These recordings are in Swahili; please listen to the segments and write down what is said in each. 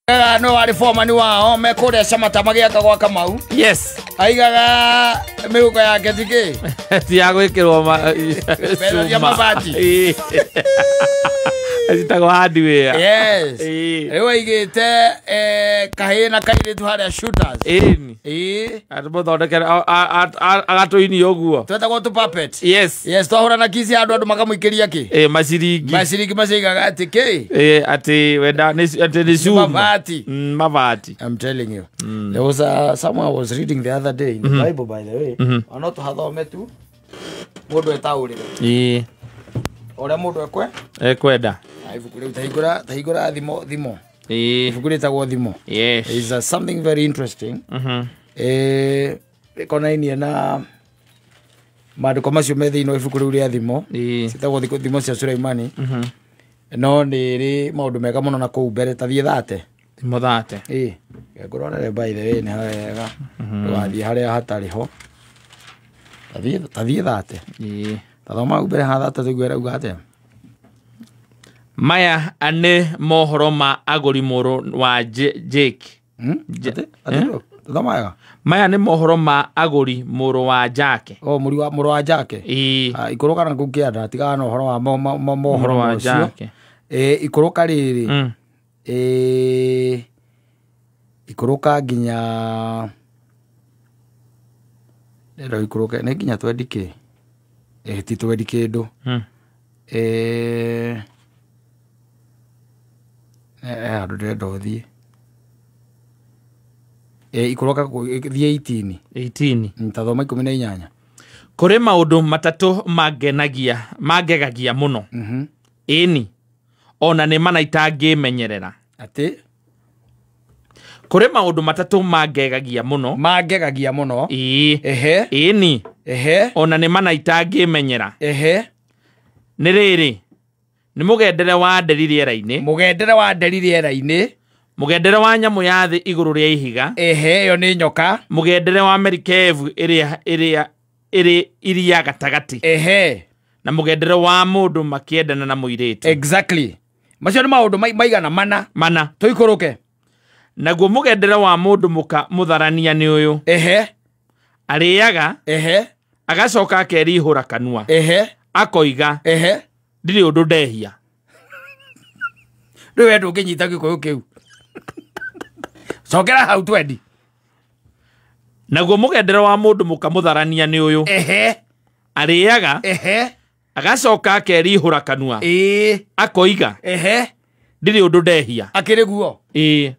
No wali foreman wao mekore Shamata magiaka gwa Kamau. Yes. Aigaga miuko yake tiki. Ti gwikirwo Pero ya mabati. Azitagwo hardware. Yes. Ewa igete kahina kaire tu haria shooters. Atubo thondekera agatoini yoguo. Twetagwo tu puppet. Yes. Yes, twahura na kisi andu makamuikiria ki. Maciringi. Maciringi macigaga atiki. Ati wenda ati ni zoom. Mabati. Mabati. I'm telling you. There was someone I was reading the other day in the Bible, by the way. Ano to hathome tu. Mundu etaurire. Ora mundu ekwe? Ekwenda. Ibuku riu tahigura thimo. Ibuku ritagwo thimo. Yes. Is something very interesting. Konainie na maandiko macio me thiini wa ibuku riu ria thimo. Citagwo thimo cia Sulaimani. No nĩ maũndũ mega mũno na kũu mbere tathiĩ thate. Thimo thate. Ngũronere by the way nĩ wega. Ndũgathiĩ harĩa hatarĩ ho. Tathiĩ thate. Tathoma mbere ha thate tũigue rauga atĩa. Maya nĩ mohoro ma agũri mũrũ wa Jake. Tathoma wega. Maya nĩ mohoro ma agũri mũrũ wa Jake. Mũrũ wa Jake. Ikũrũka na kũu kĩanda tigaga na ũhoro wa mohoro wa Jake. Ikũrũka rĩrĩ. Ikũrũka nginya ndio ikũrũka nĩ nginya 20k. Ti 20k ndo. Andu ndĩrenda ũthiĩ. Ikũrũka thie 18. Tathoma 18. Kũrĩ maũndũ matatũ mangegagia mũno. Ĩni. Ona nĩ mana itangĩmenyerera. Ati? Kũrĩ maũndũ matatũ mangegagia mũno. Mangegagia mũno? Ĩni. Ona nĩ mana itangĩmenyera. Nĩ rĩrĩ. Nĩ mũgendere wa nderi rĩera-inĩ. Mũgendere wa nderi rĩera-inĩ. Mũgendere wa nyamũ ya thĩ igũrũ rĩa ihiga. Ĩyo nĩ nyoka. Mũgendere wa merikebu ĩrĩ iria gatagati. Na mũgendere wa mũndũ makĩendana na mũirĩtu. Exactly. Macio nĩ maũndũ maigana mana. Tũikũrũke. Naguo mũgendere wa mũndũ mũtharania nĩ ũyũ. Arĩaga. Agacoka akerihũra kanua. Akoiga. Ndirĩ ũndũ ndehia. Rĩu wenda ũngĩnyita gĩkũyũ kĩu. Cokera hau twendi. Naguo mũgendere wa mũndũ mũtharania nĩ ũyũ. Arĩaga. Agacoka akerihũra kanua. Akoiga. Ndirĩ ũndũ ndehia. Akĩrĩ guo. Ĩyo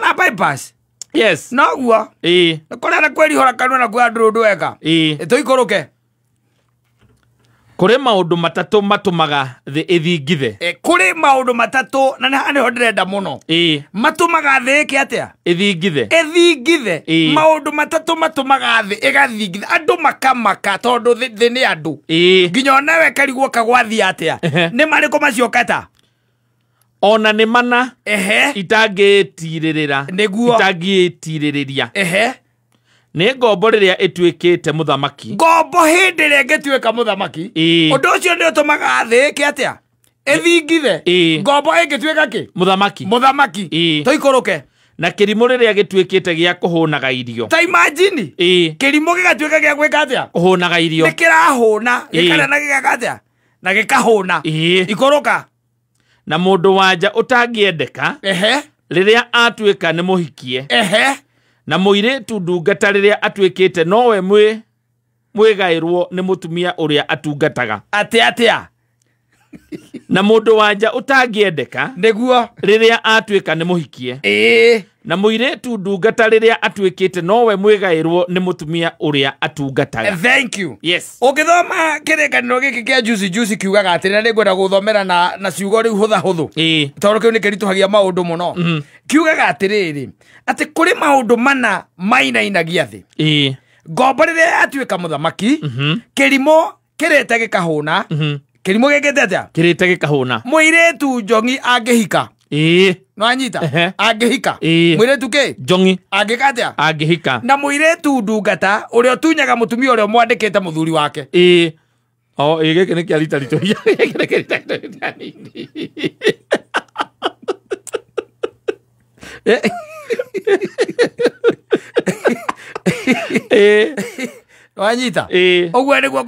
na bypass. Yes. No guo. Kũrĩa kwĩrihũra kanua na kuoya ndũrĩ ũndũ weka. Tũikũrũke. Kũrĩ maũndũ matatũ matũmaga thĩ ĩthingithe. Kũrĩ maũndũ matatũ na nĩho ndĩrenda mũno. Matũmaga thĩ ĩke atĩa? Ĩthingithe. Maũndũ matatũ matũmaga thĩ ĩgathingithe. Andũ makamaka tondũ thĩ nĩ andũ. Nginya onawe karigwo kagwathia atĩa. Nĩ marĩkũ macioka ta? Ona nĩ mana itangĩtirĩrĩra. Nĩguo. Itangĩtirĩrĩria. Nĩ ngombo rĩrĩa ĩtuĩkĩte mũthamaki. Ngombo hĩndĩ ĩrĩa ĩngĩtuĩka mũthamaki. Ũndũ ũcio nĩ ũtũmaga thĩ ĩke atĩa? Ĩthingithe. Ngombo ĩngĩtuĩka kĩ? Mũthamaki. Tũikũrũke. Na kĩrimũ rĩrĩa gĩtuĩkĩte gĩa kũhũnaga irio. Ta imagine. Kĩrimũ gĩgatuĩka gĩa gwĩka atĩa? Kũhũnaga irio. Nĩ kĩrahũna. Gĩkarĩa na gĩgaka atĩa? Na gĩkahũna. Ikũrũka. Na mũndũ wanja ũtangĩendeka. Rĩrĩa atuĩka nĩ mũhikie. Na mũirĩtu ndungata rĩrĩa atuĩkĩte nowe mwĩgaĩrwo nĩ mũtumia ũrĩa atungataga. Atĩa. Na mũndũ wanja ũtangĩendeka. Nĩguo. Rĩrĩa atuĩka nĩ mũhikie. Na mũirĩtu ndungata rĩrĩa atuĩkĩte nowe mwĩgaĩrwo nĩ mũtumia ũrĩa atungataga. Thank you. Yes. Ũngĩthoma kĩrĩkanĩro gĩkĩ kĩa juicy kiugaga atĩ nĩ ngwenda gũthomera na ciugo rĩu hũthahũthũ. Tondũ kĩu nĩ kĩritũhagia maũndũ mũno. Kiugaga atĩrĩrĩ atĩ kũrĩ maũndũ mana mainainagia thĩ. Ngombo rĩrĩa yatuĩka mũthamaki. Kĩrimũ kĩrĩte gĩkahũna. Kĩrimũ gĩkĩte atĩa? Kĩrĩte gĩkahũna. Mũirĩtu njongi angĩhika. No anyita. Angĩhika. Mũirĩtu kĩ? Njongi. Angĩka atĩa? Angĩhika. Na mũirĩtu ndungata ũrĩa ũtunyaga mũtumia ũrĩa mwandĩkĩte mũthuri wake. Gĩkĩ nĩ kĩa rita ritũ. Wanyita ogwe niguo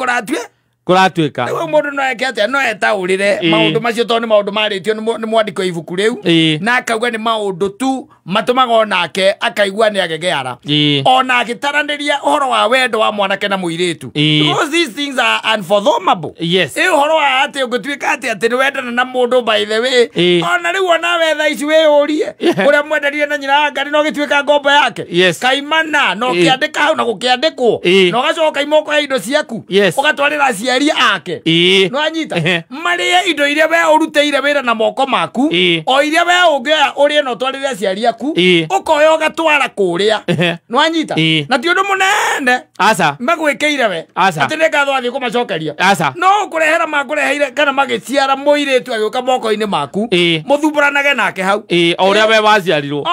kuratuika niwe mundu no eke atia no etaurire maundu macio to ni maundu maritio ni mwandiko ibuku riu na akauga ni maundu tu matumaga onake akaigua ni agegeara ona agitaraniria uhoro wa wendo wa mwanake na muiritu because these things are unfathomable. Yes, uhoro wa ati ugituika ati ni wendana na mundu by the way ona riu ona wetha ici wiurie uria mwenderie na nyina ngari no gituika ngombo yake kaimana no kiandika hau na gukiandikwo no gacoka imoko ya indo ciaku ugatwarira aciari ake no anyita marie indo iria we uruteire wira na moko maku o iria we ungea urie no twarire aciari aku ukoya ugatwara kuria no anyita na ti undu munene asa magwikeire we ati ne gatho athi kumacokeria no kurehera makureheire kana magiciara muiritu agioka moko-ini maku muthumburanage nake hau oria we waciarirwo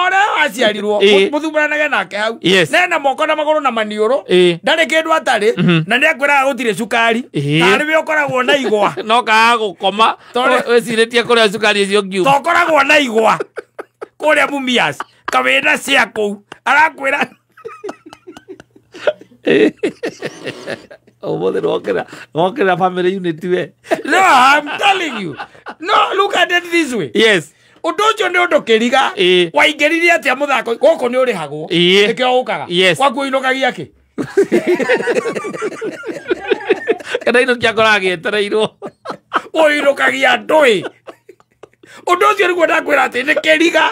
muthumburanage nake hau nena moko na maguru na maniuru ndari kindu atari na ni akwiraga gutire cukari tari we ukoragwo na igwa no kaga gukoma weciritie kuria cukari icio ngiu to ukoragwo na igwa kuria Mumias kawina cia kuu arakwira Omo the family unit we. No, I'm telling you. No, look at it this way. Yes. Undu ucio ni undu kiriga waingiririe atia muthako goko ni urihagwo nikio ukaga waku inokagia ki kana ino kiakora gietereirwo uinukagia ndui undu ucio niguo ndakwira ati ni kiriga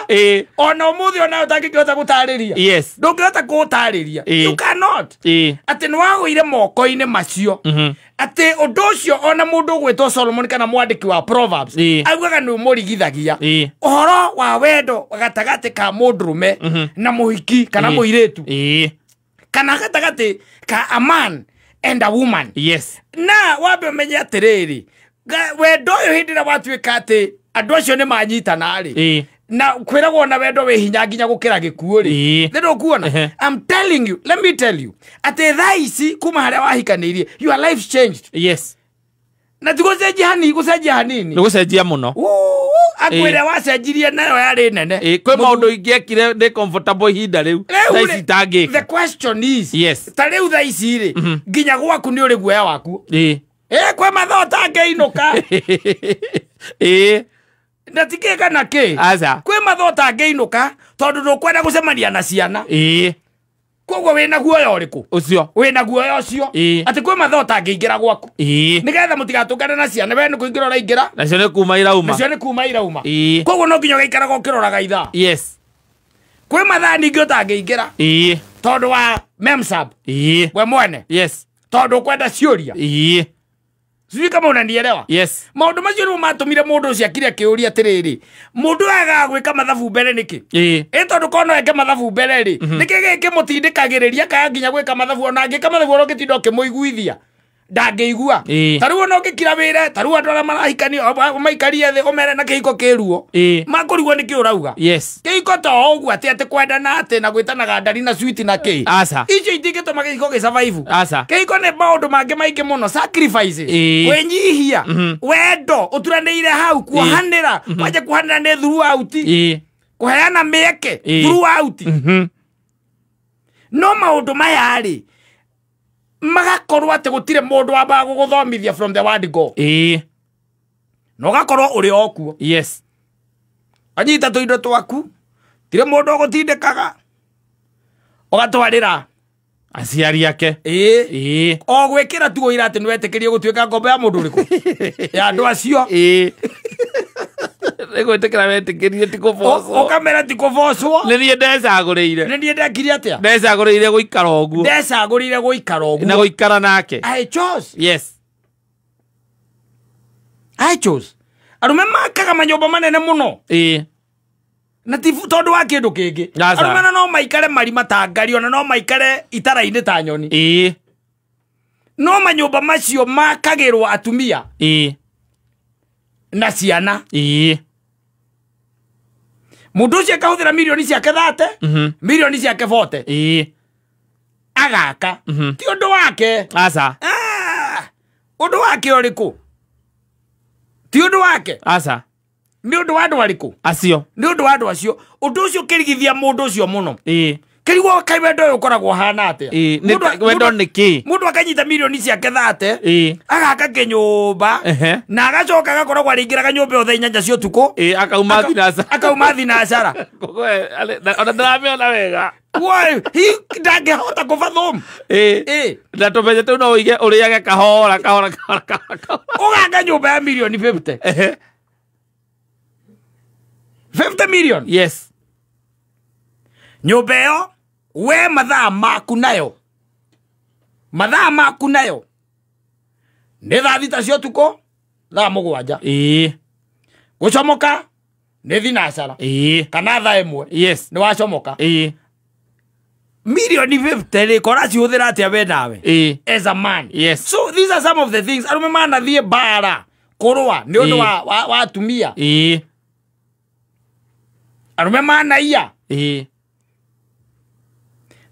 ona umuthi ona utangikihota gutariria ndungihota gutariria you cannot ati ni wagwire moko-ini macio ati undu ucio ona mundu gwitwo Solomon kana mwandiki wa Proverbs augaga ni umurigithagia uhoro wa wendo gatagati ka mundurume na muhiki kana muiritu kana gatagati ka a man and a woman na wambe umenye atiriri wendo uyu hindira watuika ati andu acio ni manyitana ri na kwiragwo na wendo we hinya nginya gukira gikuo ri ndio kuona I'm telling you, let me tell you ati thaici kuma haria wahikanirie your life changed na tugocenjia hani gucenjia hanini gucenjia muno akwire wacenjirie nayo yari nene kwi maundu ingiekire ni comfortable ihinda riu thaici tangi the question is ta riu thaici ri nginya gwaku ni uri guoya waku kwe mathota ngeinuka ndatikeka na ki kwe mathota ngeinuka tondu ndukwenda gucemania na ciana koguo wina guoya uriku ucio wina guoya ucio ati kwe mathota ngiingira gwaku nigetha mutigatungane na ciana we ni kuingira uraingira nacio ni kuma irauma koguo no nginya gaikaraga ukiroraga ithaa kwe mathaa ningi utangĩingĩra tondu wa memsab we mwene tondu kwenda ciuria sijui kama unanielewa maundu macio no matumire mundu ucio akire akiuria atiriri mundu aga gwika mathabu mbere niki tondu kono eke mathabu mbere ri niki gikimutindikagiriria kaya nginya gwika mathabu ona ngika mathabu oro gitinda kimuiguithia ndangĩigua tariu ona ũngĩkira wĩre tariu andũ arĩa marahikania maikarie thĩ ũmere na kĩhiko kĩruo makũrigwo nĩkĩ ũrauga kĩhiko to ũguo atĩ kwendana atĩ na gwĩtanaga ndari na switi na kĩ icio itingĩtũma kĩhiko gĩsurvive kĩhiko nĩ maũndũ mangĩ maingĩ mũno sacrifices kwĩnyihia wendo ũturanĩire hau kuohanĩra wanje kuohanĩra nĩ throughout kũheana mĩeke throughout no maũndũ maya rĩ magakorwo ati gutire mundu wamba guguthomithia from the word go no gakorwo uri okuo anyita tuindo twaku tire mundu gutindikaga ugatwarira aciari ake o gwikira tu uira ati niwetikirie gutuika ngombo ya mundu uriku ya andu acio Nĩgwĩtĩkĩra wetĩkĩrie ti kũbocwo ũkamera ti kũbocwo nĩ niĩ ndecagũrĩire nĩ niĩ ndekire atĩa ndecagũrĩire gũikara ũguo ndecagũrĩire gũikara ũguo na gũikara nake I chose arume makaga manyũmba manene mũno na ti tondu wa kindu kingi arume no maikare marima ta ngari ona no maikare itara-inĩ ta nyoni no manyũmba macio makagĩrwo atumia na ciana mundu ucio akahuthira milioni ciake 30 milioni ciake 40 agaka ti undu wake undu wake uriku ti undu wake Nĩ ũndũ wa andũ arĩkũ? Acio. Nĩ ũndũ wa andũ acio. Ũndũ ũcio ũkĩrigithia mũndũ ũcio mũno. Kĩrigwo kai wendo ũyũ ũkoragwo hana atĩa? Wendo nĩ kĩ? Mũndũ akanyita mirioni ciake 30, agaka kĩnyũmba, na agacoka agakoragwo arĩingĩraga nyũmba yothe 8 cia ũtukũ. Akauma thinacara. Ona ndaramĩona wega. Woi, ndangĩhota kũbathũm. Na tũmenya tũu no ũige ũrĩage kahora. Ũgaka nyũmba ya mirioni 50. 50 million? Yes. Nyũmba ĩyo, we mathaa maku nayo. Nĩ thaa 6 cia ũtukũ, thaa 7. Gũcomoka, nĩ thinacara. Kana thaa 1. Yes. Nĩ wacomoka. Mirioni 50 rĩ, kora cihũthĩra atĩa we nawe? As a man. Yes. So these are some of the things. Arũme manathiĩ bara kũrũa nĩ ũndũ wa atumia. Arũme manaiya.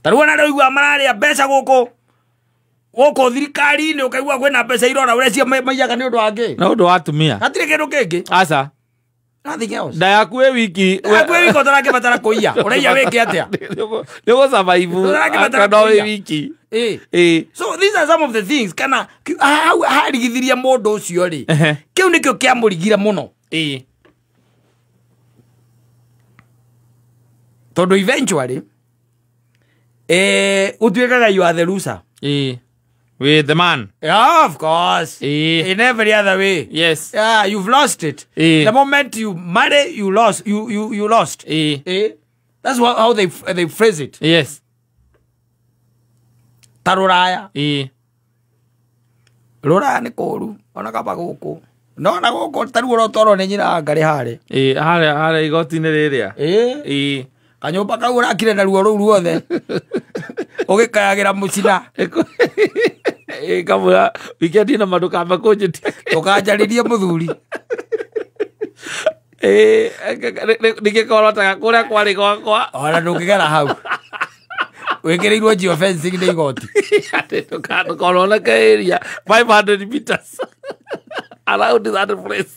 Tarua na rĩu mararĩa mbeca gũkũ thirikari-inĩ ũkaigua kwĩna mbeca irora ũrĩa cia maiyaga nĩ ũndũ wa ngĩ. Na ũndũ wa atumia. Hatirĩ kĩndũ kĩngĩ. Aca. Nothing else. Nda yaku wĩ wiki. Ũtarakĩbatara kũiya. Ũraiya wĩke atĩa? Nĩ gũsurvive. Kana wĩ wiki. So these are some of the things. Kana harigithiria mũndũ ũcio rĩ. Kĩu nĩkĩo kĩamũrigire mũno. Tondũ eventually utuĩkaga you are the loser. With the man. Yeah, of course. In every other way. Yes. Yeah, you've lost it. The moment you marry, you lost. You lost. That's how they phrase it. Yes. Taruraya. Ruraya nĩ kũru. Ona kaba gũkũ. No na gũkũ taruo rotoro nĩ nyina ngari harĩ. Harĩ igoti-inĩ rĩrĩa. Kanyũmba kau ũrakire na ruo rũu ruothe. Ũgĩkayagĩra mũcina. Kamũra wikendi na mandũkamba kũnjĩtia. Ũkanjarĩrie mũthuri. Nĩgĩkorotaga kũrĩa kwarĩ gwakwa. Ona ndũngĩgera hau. Wĩkĩrĩirwo geofencing nĩ igoti. Ndũkorwo na area 500 meters around that place.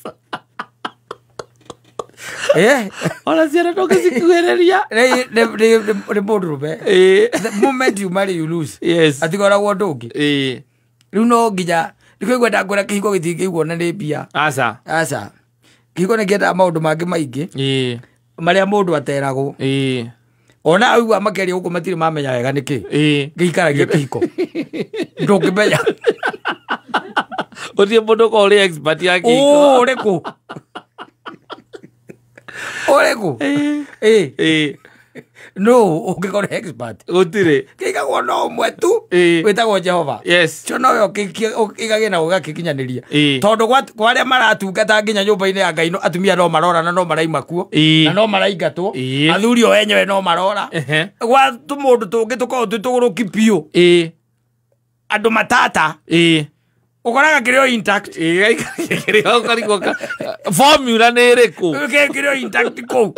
Ona ciana ndũngĩcikuhĩrĩria. Nĩ mũndũrũme. The moment you marry you lose. Yes. Atikoragwo ũndũ ũngĩ. Rĩu no nginya ndikũigua ndakwĩra kĩhiko gĩtingĩiguo na nĩ mbia. Aca. Kĩhiko nĩ kĩendaga maũndũ mangĩ maingĩ marĩa mũndũ ateragwo. Ona aigua makĩria gũkũ matirĩ mamenya wega nĩkĩ gĩikaragia kĩhiko. Ndũngĩmenya. Ũthiĩ mũndũ ko ũrĩ expert ya kĩhiko. Ũrĩkũ? No, ũngĩkorwo expert. Gũtirĩ. Kĩigagwo no ũmwe tu wĩtagwo Jehova. Yes. Cio nowe ũkĩgage na ũgakĩkinyanĩria. Tondũ kwa arĩa maratungata nginya nyũmba-inĩ ya Ngai atumia no marora na no maraima kuo na no maraingatwo. Athuri o enyewe no marora. Gwa tũmũndũ tũngĩ tũkorwo tũgũrũki biũ. Andũ matata. Ũkoraga kĩrĩo intact. Kĩrĩo ũkarigwo formula nĩ ĩrĩkũ? Kĩrĩo intact kũu.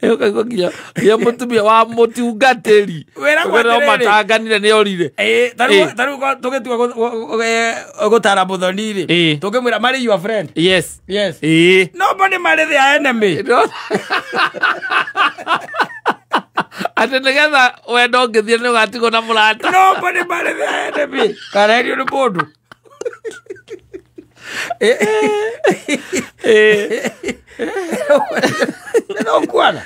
Ũkaigua nginya mũtumia wa mũtungatĩri. Wĩra matanganire nĩ orire. Tarĩu tũgĩtua gũtara mũthoni-rĩ. Tũkĩmwĩra marry your friend. Yes. Nobody marry their enemy. Atĩ nĩgetha wendo ũngĩthiĩ nĩ ũgatigwo na mũrata. Nobody marry their enemy. Karerio nĩ mũndũ. No kuana.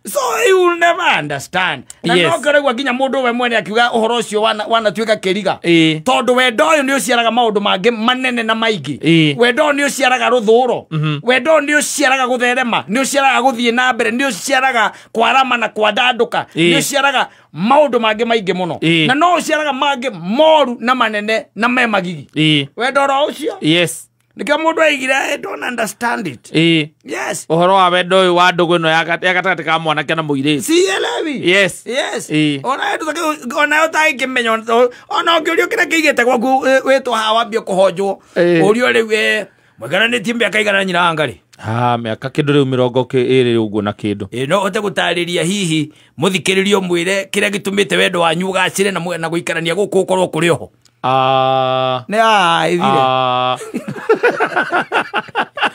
So you will never understand. Na no kĩrĩgua nginya mũndũ we mwene akiuga ũhoro ũcio wanatuĩka kĩriga. Tondũ wendo ũyũ nĩ ũciaraga maũndũ mangĩ manene na maingĩ. Wendo nĩ ũciaraga rũthũũro. Wendo nĩ ũciaraga gũtherema. Nĩ ũciaraga gũthiĩ na mbere. Nĩ ũciaraga kwarama na kwandandũka. Nĩ ũciaraga maũndũ mangĩ maingĩ mũno. Na no ũciaraga mangĩ moru na manene na me magigi. Wendo ro ũcio. Yes. Nikio mũndũ aigire I don't understand it. Yes. Ũhoro wa wendo ũyũ wa ndũgũ ĩno ya gatagatĩ ka mwanake na mũirĩtu. Sielewi. Yes. Ona ũtangĩkĩmenya ona ũngĩũrio kĩrĩa kĩigĩte gwaku wĩtwo haha wambie kũhonjwo. Ũrio rĩu mũigaranĩtie mĩaka igana nyina Ngarĩ. Mĩaka kĩndũ rĩu 20 ũguo na kĩndũ. No ũte gũtarĩria hihi mũthikĩrĩrio mwĩre kĩrĩa gĩtũmĩte wendo wanyu ũgacĩre na gũikarania gũkũ ũkorwo kũrĩ oho. Nĩ ithire.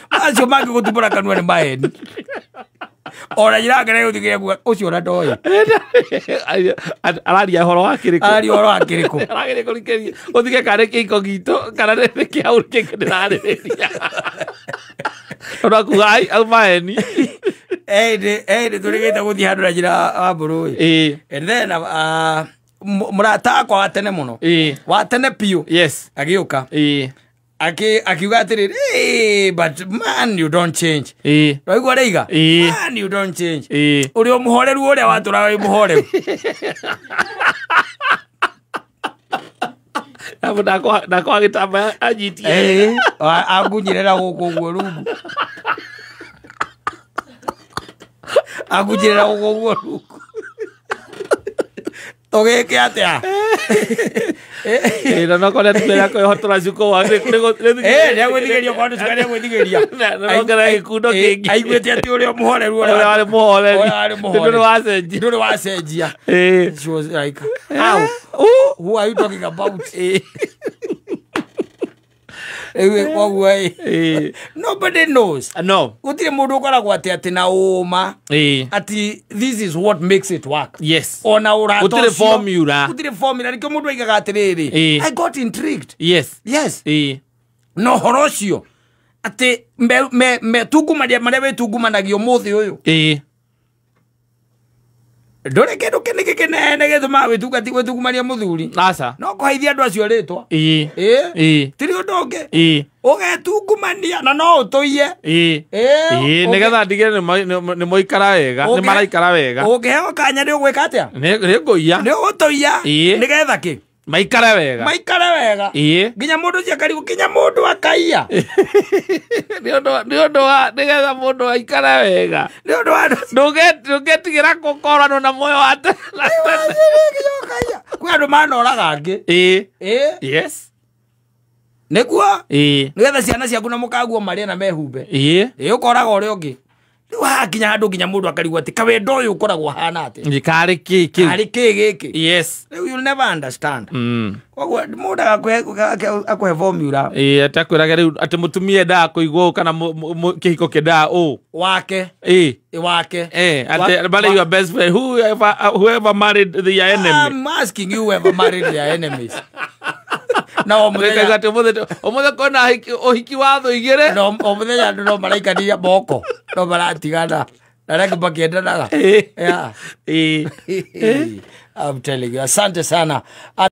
Acio mangĩ gũtumbũra kanua nĩ maheni. Ona nyirakere gũthikĩrĩria kuga ũcio ona ndoĩ. Araria ũhoro wa kĩrĩkũ. Araria ũhoro wa kĩrĩkũ. Araria kũrikĩria. Ũthike kana kĩiko gitũ kana nĩ kĩaũ kĩngĩ ndĩrarĩrĩria. Ona kuga au maheni. Tũrĩgĩte gũthiĩ handũ na njĩra wa mbũrũ. And then mũrata wakwa wa tene mũno. Wa tene piũ. Yes. Agĩũka. Akiuga atĩrĩrĩ, but man you don't change. Waigua reiga? Man you don't change. Ũrĩ o mũhoreru ũrĩa watũraga wĩ mũhoreru. Ndakwa agĩtamba anyitie. Angunyĩrĩra gũkũ ũguo rungu. Angunyĩrĩra gũkũ ũguo rungu. Tũgĩke atĩa? Na no kone tũrĩa kwĩhotora cuko wa nĩagwĩthigĩria kwa andũ cuka nĩagwĩthigĩria. Nongera gĩkundo kĩngĩ. Aiguĩte atĩ ũrĩa mũhoreru ũrĩa warĩ mũhoreri. Ndũrĩ wacenjia. She was like, how? Who are you talking about? Nobody knows. No. Gũtirĩ mũndũ ũkoragwo atĩ na ũma. Ati this is what makes it work. Yes. Ona ũrata ũcio. Gũtirĩ formula. Gũtirĩ formula. Nĩkĩo mũndũ aigaga atĩrĩrĩ. I got intrigued. Yes. Yes. No ũhoro ũcio. Atĩ metungumania marĩa wĩtungumanagio mũthĩ ũyũ. Ndũrĩ kĩndũ kĩnene gĩtũmaga wĩtungumania mũthuri. Aca. No kũheithia andũ acio rĩtwa. Tiri ũndũ ũngĩ. Ũgetungumania na no ũtũiye. Nĩgetha ndigĩre nĩ mũikara wega. Nĩ maraikara wega. Ũngĩheo kanya nĩ ũgwĩka atĩa? Nĩ ngũiya. Nĩ ũgũtũiya. Nĩgetha kĩ? Maikare wega. Maikare wega. Nginya mũndũ ũcio akarigwo kinya mũndũ akaiya. Nĩ ũndũ wa nĩgetha mũndũ aikare wega. Nĩ ũndũ wa ndũgetigĩra gũkorana na muoyo wa tene. Kwĩ andũ manoraga angĩ. Yes. Nĩguo? Nĩgetha ciana ciaku na mũkaguo marĩe na mehumbe. Ũkoraga ũrĩa ũngĩ. Rĩu hakinya handũ nginya mũndũ akarigwo atĩ kawendo ũyũ ũkoragwo hana atĩ. Karĩ kĩ kĩu. Karĩ kĩ gĩkĩ. Yes. You'll never understand. Koguo mũndũ akũhe formula. Atĩ akwĩraga rĩu atĩ mũtumia endaga kũigwo kana kĩhiko kĩendaga ũũ. Wake. Wake. Atĩ but your best friend, whoever married their enemy. I'm asking you whoever married their enemies. No mũthenya ũmũthĩ kwĩna ũhiki wa thũ igĩrĩ. No mũthenya andũ no maraikania moko. No maratigana. Na rĩngĩ makĩendanaga. I'm telling you. Asante sana.